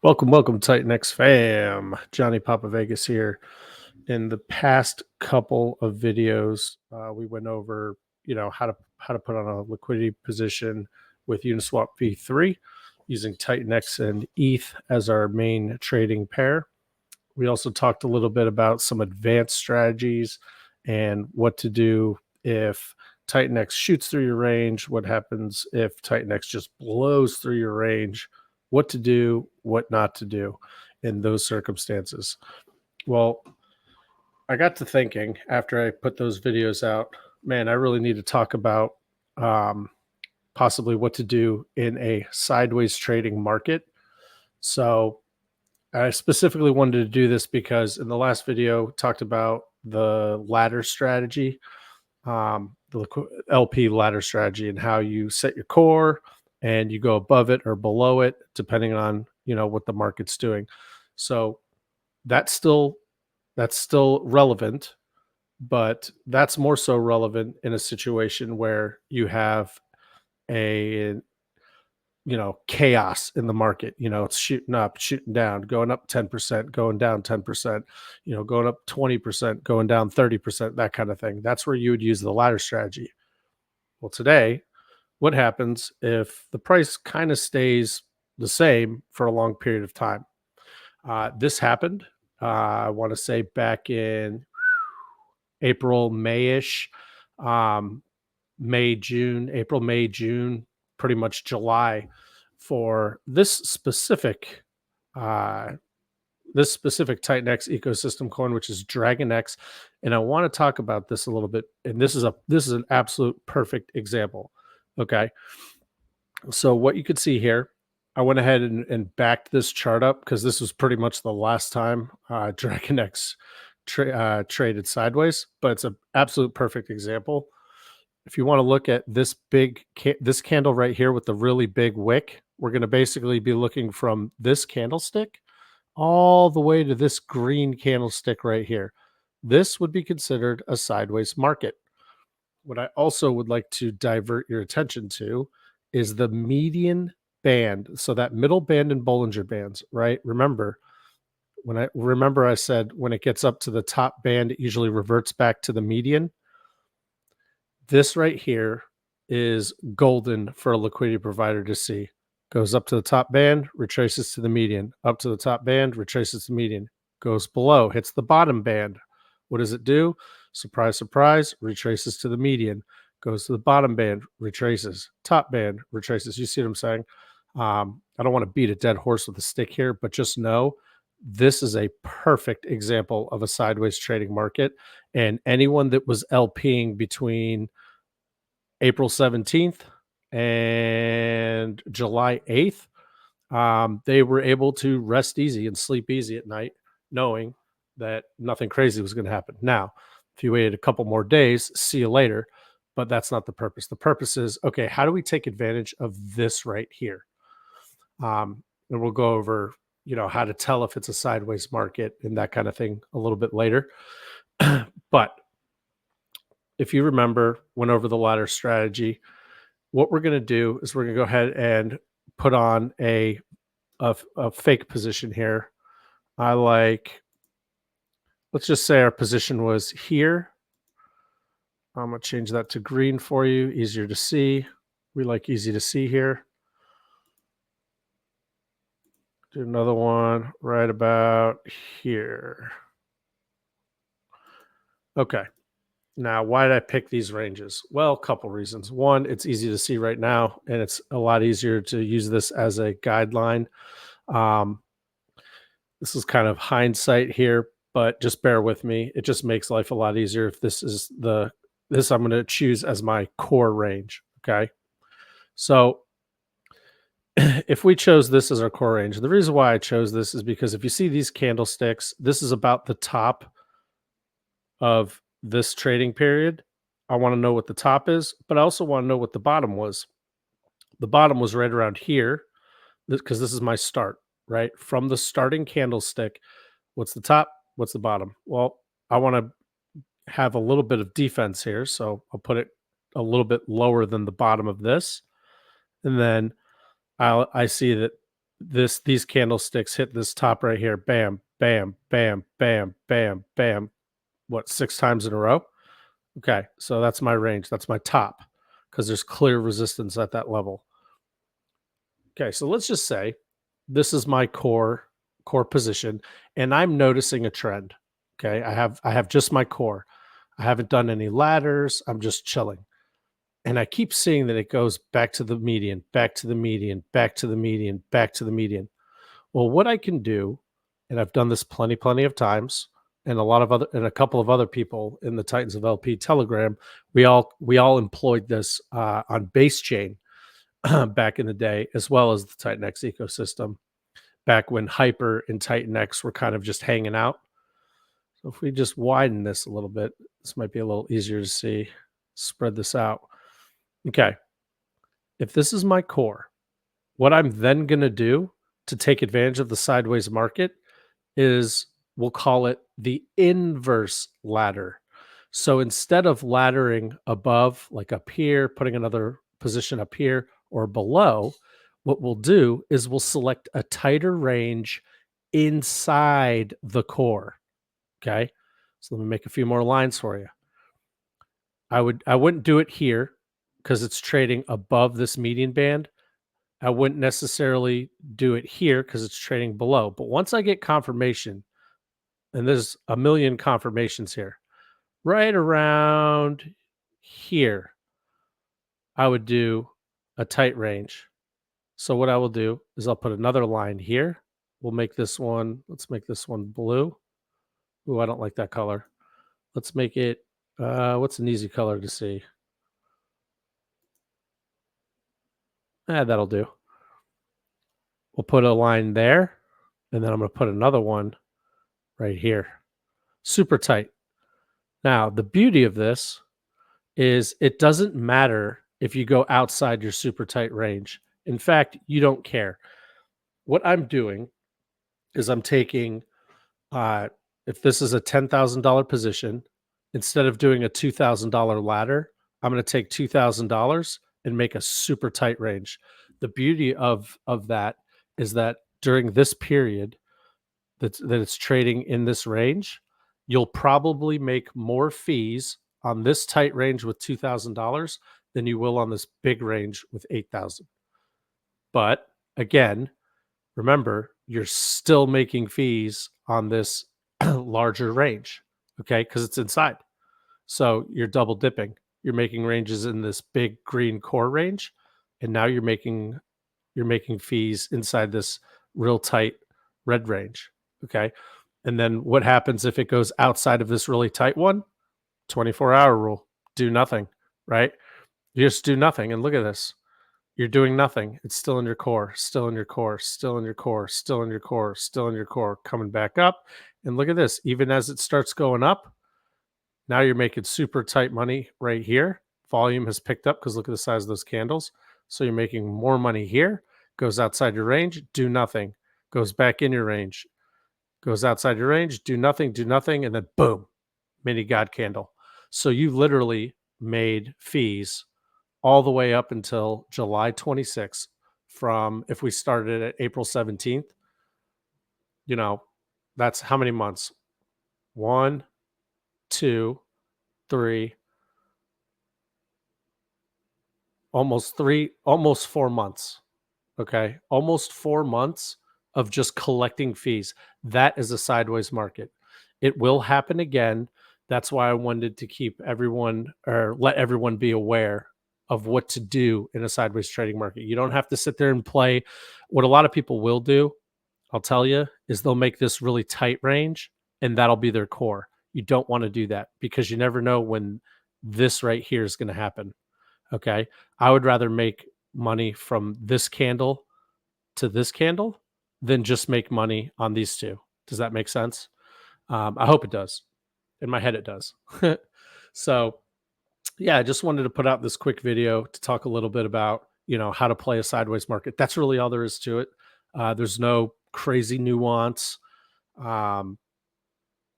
Welcome, TitanX fam. Johnny Papa Vegas here. In the past couple of videos, we went over, how to put on a liquidity position with Uniswap V3 using TitanX and ETH as our main trading pair. We also talked a little bit about some advanced strategies and what to do if TitanX shoots through your range, what happens if TitanX just blows through your range, what to do, what not to do in those circumstances. Well, I got to thinking after I put those videos out, man, I really need to talk about um, possibly what to do in a sideways trading market. So I specifically wanted to do this because in the last video talked about the ladder strategy, LP ladder strategy, and how you set your core and you go above it or below it depending on what the market's doing. So that's still relevant, but that's more so relevant in a situation where you have a chaos in the market. It's shooting up, shooting down, going up 10%, going down 10%, going up 20%, going down 30%, that kind of thing. That's where you would use the ladder strategy. Well, today, what happens if the price kind of stays the same for a long period of time? This happened, I want to say back in April, Mayish, um, May, June, April, May, June, pretty much July for uh, this specific TitanX ecosystem coin, which is DragonX. And I want to talk about this a little bit. And this is an absolute perfect example. Okay. So what you could see here, I went ahead and backed this chart up because this was pretty much the last time DragonX traded sideways, but it's an absolute perfect example. If you want to look at this this candle right here with the really big wick, we're going to basically be looking from this candlestick all the way to this green candlestick right here. This would be considered a sideways market. What I also would like to divert your attention to is the median band. So that middle band in Bollinger Bands, right? Remember I said when it gets up to the top band, it usually reverts back to the median. This right here is golden for a liquidity provider to see. Goes up to the top band, retraces to the median, up to the top band, retraces to the median, goes below, hits the bottom band. What does it do? Surprise, surprise, retraces to the median, goes to the bottom band, retraces, top band, retraces. You see what I'm saying? I don't want to beat a dead horse with a stick here, but just know this is a perfect example of a sideways trading market. And anyone that was LPing between April 17th and July 8th, they were able to rest easy and sleep easy at night, knowing that nothing crazy was going to happen. Now, if you waited a couple more days, see you later. But that's not the purpose. The purpose is, okay, how do we take advantage of this right here? And we'll go over, how to tell if it's a sideways market and that kind of thing a little bit later. But if you remember, went over the ladder strategy. What we're going to do is we're going to go ahead and put on a fake position here. Let's just say our position was here. I'm going to change that to green for you, easier to see. We like easy to see here. Do another one right about here. Okay. Now, why did I pick these ranges? Well, a couple reasons. One, it's easy to see right now, and it's a lot easier to use this as a guideline. Um, this is kind of hindsight here, but just bear with me. It just makes life a lot easier if this I'm going to choose as my core range. Okay. So if we chose this as our core range, the reason why I chose this is because if you see these candlesticks, this is about the top of this trading period. I want to know what the top is, but I also want to know what the bottom was. The bottom was right around here because this is my start, right? From the starting candlestick, what's the top? What's the bottom? Well, I want to have a little bit of defense here. So I'll put it a little bit lower than the bottom of this. And then I see that these candlesticks hit this top right here, bam, bam, bam, bam, bam, bam, what, 6 times in a row? Okay, so that's my range, that's my top, because there's clear resistance at that level. Okay, so let's just say this is my core position, and I'm noticing a trend. Okay, I have just my core. I haven't done any ladders. I'm just chilling, and I keep seeing that it goes back to the median, back to the median, back to the median, back to the median. Well, what I can do, and I've done this plenty of times, and a couple of other people in the Titans of LP Telegram, we all employed this on base chain back in the day, as well as the TitanX ecosystem, back when Hyper and TitanX were kind of just hanging out. So if we just widen this a little bit, this might be a little easier to see. Spread this out. Okay. If this is my core, what I'm then going to do to take advantage of the sideways market is, we'll call it the inverse ladder. So instead of laddering above, like up here, putting another position up here or below, what we'll do is we'll select a tighter range inside the core. Okay. So let me make a few more lines for you. I wouldn't do it here because it's trading above this median band. I wouldn't necessarily do it here because it's trading below. But once I get confirmation, and there's a million confirmations here, right around here, I would do a tight range. So what I will do is I'll put another line here. We'll make this one, let's make this one blue. Ooh, I don't like that color. Let's make it, what's an easy color to see? That'll do. We'll put a line there, and then I'm going to put another one right here. Super tight. Now, the beauty of this is it doesn't matter if you go outside your super tight range. In fact, you don't care. What I'm doing is I'm taking, uh, if this is a $10,000 position, instead of doing a $2,000 ladder, I'm going to take $2,000 and make a super tight range. The beauty of that is that during this period that it's trading in this range, you'll probably make more fees on this tight range with $2,000 than you will on this big range with 8,000. But again, remember, you're still making fees on this larger range, okay? Because it's inside. So you're double dipping. You're making ranges in this big green core range, and now you're making fees inside this real tight red range, okay? And then what happens if it goes outside of this really tight one? 24-hour rule. Do nothing, right? You just do nothing, and look at this. You're doing nothing. It's still in your core, still in your core, still in your core, still in your core, still in your core, coming back up. And look at this. Even as it starts going up, now you're making super tight money right here. Volume has picked up because look at the size of those candles. So you're making more money here. Goes outside your range, do nothing. Goes back in your range. Goes outside your range, do nothing, and then boom, mini God candle. So you literally made fees all the way up until July 26th. From, if we started at April 17th, you know, that's how many months? One, two, three, almost 4 months. Okay. Almost 4 months of just collecting fees. That is a sideways market. It will happen again. That's why I wanted to keep everyone, or let everyone be aware of what to do in a sideways trading market. You don't have to sit there and play. What a lot of people will do, I'll tell you, is they'll make this really tight range and that'll be their core. You don't want to do that because you never know when this right here is going to happen. Okay. I would rather make money from this candle to this candle than just make money on these two. Does that make sense? I hope it does. In my head, it does. So, yeah, I just wanted to put out this quick video to talk a little bit about, how to play a sideways market. That's really all there is to it. There's no crazy nuance. Um,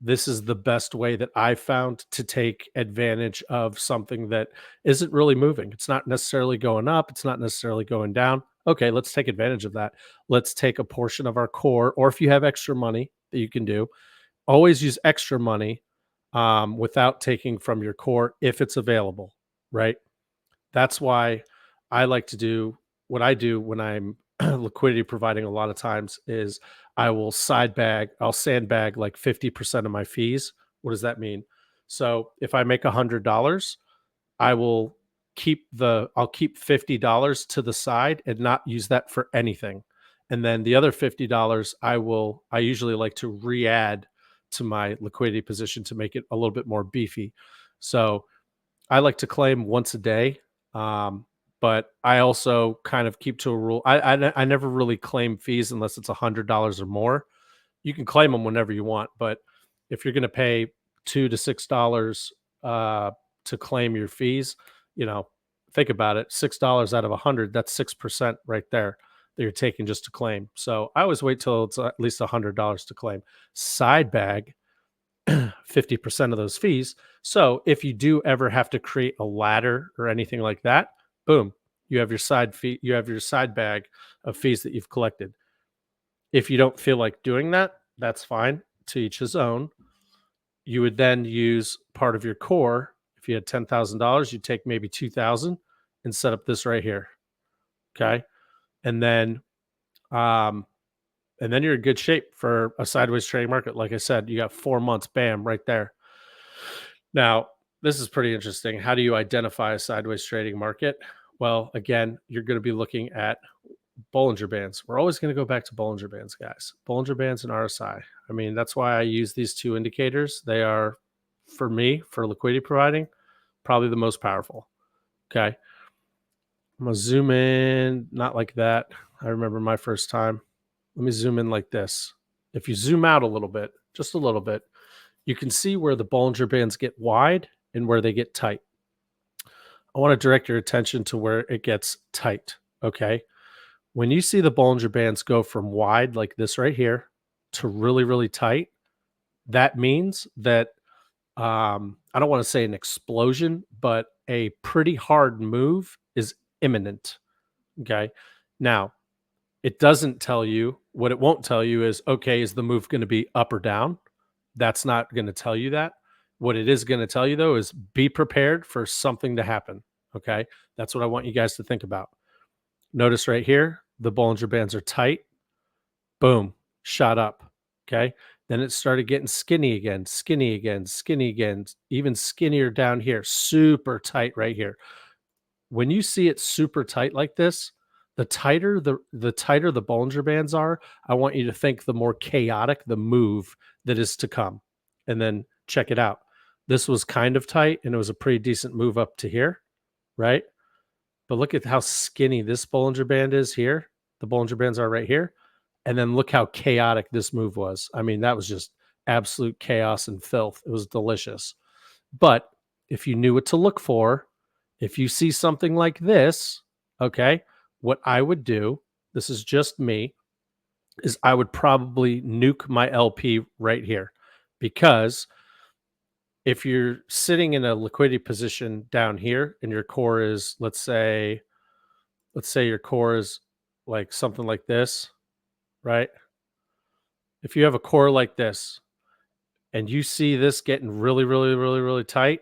this is the best way that I've found to take advantage of something that isn't really moving. It's not necessarily going up. It's not necessarily going down. Okay, let's take advantage of that. Let's take a portion of our core, or if you have extra money that you can do, always use extra money without taking from your core if it's available, right? That's why I like to do what I do when I'm liquidity providing a lot of times is I'll sandbag like 50% of my fees. What does that mean? So if I make $100, I will I'll keep $50 to the side and not use that for anything. And then the other $50 I usually like to re-add to my liquidity position to make it a little bit more beefy. So I like to claim once a day, um, but I also kind of keep to a rule. I never really claim fees unless it's $100 or more. You can claim them whenever you want, but if you're going to pay $2 to $6 uh, to claim your fees, you know, think about it. $6 out of 100, that's 6% right there that you're taking just to claim. So I always wait till it's at least $100 to claim. Side bag 50% of those fees. So if you do ever have to create a ladder or anything like that, boom, you have your side fee, you have your side bag of fees that you've collected. If you don't feel like doing that, that's fine. To each his own. You would then use part of your core. If you had $10,000, you take maybe 2,000 and set up this right here. Okay. And then um and then you're in good shape for a sideways trading market. Like I said, you got 4 months, bam, right there. Now, this is pretty interesting. How do you identify a sideways trading market? Well, again, you're going to be looking at Bollinger Bands. We're always going to go back to Bollinger Bands, guys. Bollinger Bands and RSI. I mean, that's why I use these two indicators. They are, for me, for liquidity providing, probably the most powerful. Okay. I'm going to zoom in, not like that. I remember my first time. Let me zoom in like this. If you zoom out a little bit, just a little bit, you can see where the Bollinger Bands get wide and where they get tight. I want to direct your attention to where it gets tight. Okay. When you see the Bollinger Bands go from wide like this right here to really, really tight, that means that I don't want to say an explosion, but a pretty hard move is imminent. Okay. Now, it doesn't tell you what it won't tell you is okay, is the move going to be up or down? That's not going to tell you that. What it is going to tell you though is be prepared for something to happen. Okay. That's what I want you guys to think about. Notice right here, the Bollinger Bands are tight. Boom, shot up. Okay. Then it started getting skinny again, skinny again, skinny again, even skinnier down here, super tight right here. When you see it super tight like this, the tighter the Bollinger Bands are, I want you to think the more chaotic the move that is to come. And then check it out. This was kind of tight and it was a pretty decent move up to here, right? But look at how skinny this Bollinger Band is here. The Bollinger Bands are right here. And then look how chaotic this move was. I mean, that was just absolute chaos and filth. It was delicious. But if you knew what to look for, if you see something like this, okay, what I would do, this is just me, is I would probably nuke my LP right here because if you're sitting in a liquidity position down here and your core is, let's say your core is like something like this, right? If you have a core like this and you see this getting really, really, really, really tight,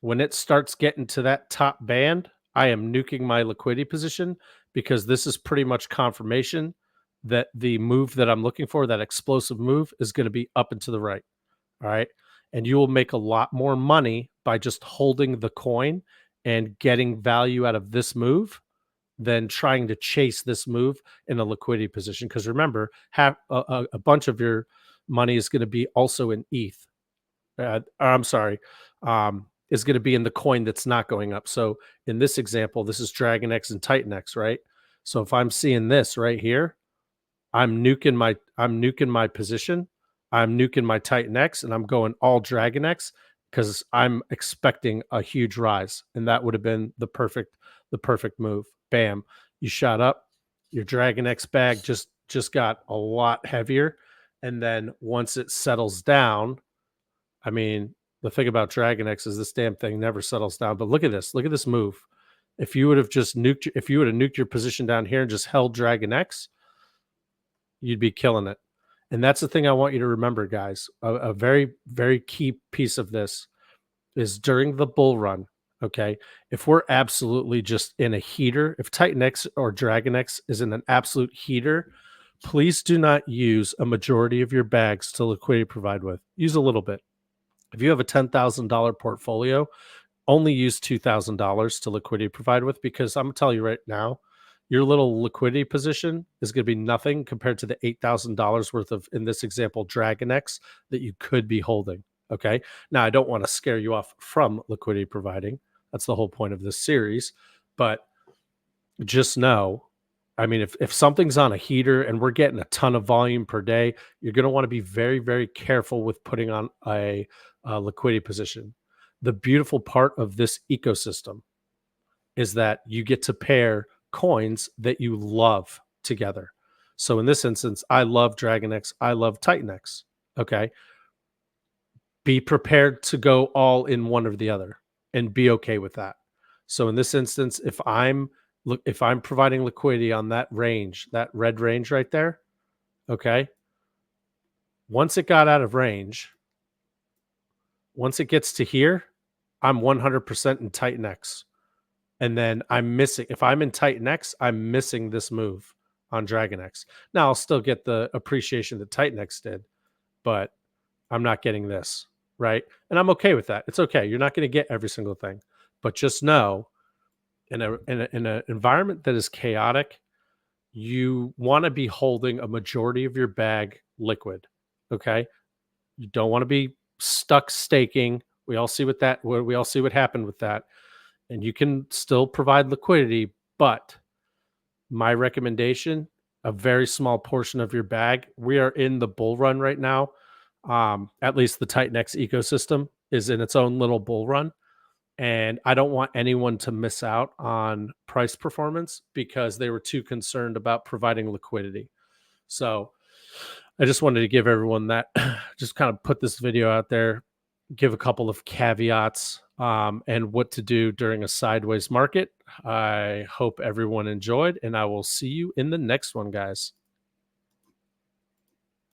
when it starts getting to that top band, I am nuking my liquidity position because this is pretty much confirmation that the move that I'm looking for, that explosive move, is going to be up and to the right. All right. And you will make a lot more money by just holding the coin and getting value out of this move than trying to chase this move in a liquidity position. Because remember, a bunch of your money is going to be also in ETH. I'm sorry, is going to be in the coin that's not going up. So in this example, this is DragonX and TitanX, right? So if I'm seeing this right here, I'm nuking my position. I'm nuking my Titan X and I'm going all Dragon X because I'm expecting a huge rise. And that would have been the perfect move. Bam. You shot up. Your Dragon X bag just got a lot heavier. And then once it settles down, I mean, the thing about Dragon X is this damn thing never settles down. But look at this. Look at this move. If you would have just if you would have nuked your position down here and just held Dragon X, you'd be killing it. And that's the thing I want you to remember, guys. A very, very key piece of this is during the bull run. Okay. If we're absolutely just in a heater, if Titan X or Dragon X is in an absolute heater, please do not use a majority of your bags to liquidity provide with. Use a little bit. If you have a $10,000 portfolio, only use $2,000 to liquidity provide with, because I'm gonna tell you right now, your little liquidity position is going to be nothing compared to the $8,000 worth of, in this example, Dragon X that you could be holding. Okay. Now, I don't want to scare you off from liquidity providing. That's the whole point of this series. But just know, I mean, if something's on a heater and we're getting a ton of volume per day, you're going to want to be very, very careful with putting on a liquidity position. The beautiful part of this ecosystem is that you get to pair coins that you love together. So in this instance, I love Dragon X, I love TitanX. Okay. Be prepared to go all in one or the other and be okay with that. So in this instance, if I'm providing liquidity on that range, that red range right there, okay? Once it got out of range, once it gets to here, I'm 100% in Titan X. And then I'm missing, if I'm in Titan X, I'm missing this move on Dragon X. Now I'll still get the appreciation that Titan X did, but I'm not getting this, right? And I'm okay with that. It's okay. You're not going to get every single thing, but just know in an environment that is chaotic, you want to be holding a majority of your bag liquid. Okay. You don't want to be stuck staking. We all see what happened with that. And you can still provide liquidity, but my recommendation, a very small portion of your bag. We are in the bull run right now. At least the TitanX ecosystem is in its own little bull run. And I don't want anyone to miss out on price performance because they were too concerned about providing liquidity. So I just wanted to give everyone that, just kind of put this video out there, give a couple of caveats and what to do during a sideways market. I hope everyone enjoyed, and I will see you in the next one, guys.